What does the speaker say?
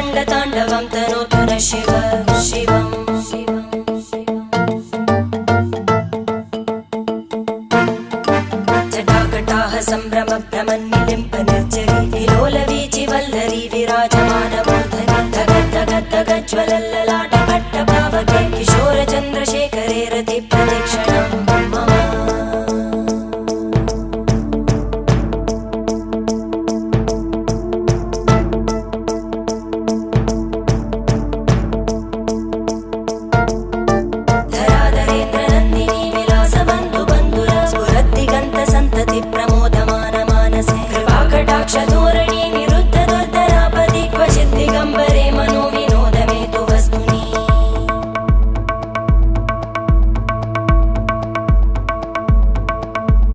रङ्गताण्डवं तनोतु न शिव शिवम् जटाकटाः सम्भ्रमभ्रमन्निलिम्प निर्जरी विलोलवीचि वल्लरी विराजमानमूर्धनि धगज्ज्वलल्ललाटपट्टपावके किशोरचन्द्रशेखरे रतिप्रतिक्षणं मम धराधरेन्द्रनन्दिनी विलासबन्धुबन्धुरा स्फुरद्दिगन्तसन्तति प्रमोदमान मानसे कृपाकटाक्षधोरणी निरुद्धदुर्धरापदि क्वचिद्दिगम्बरे मनो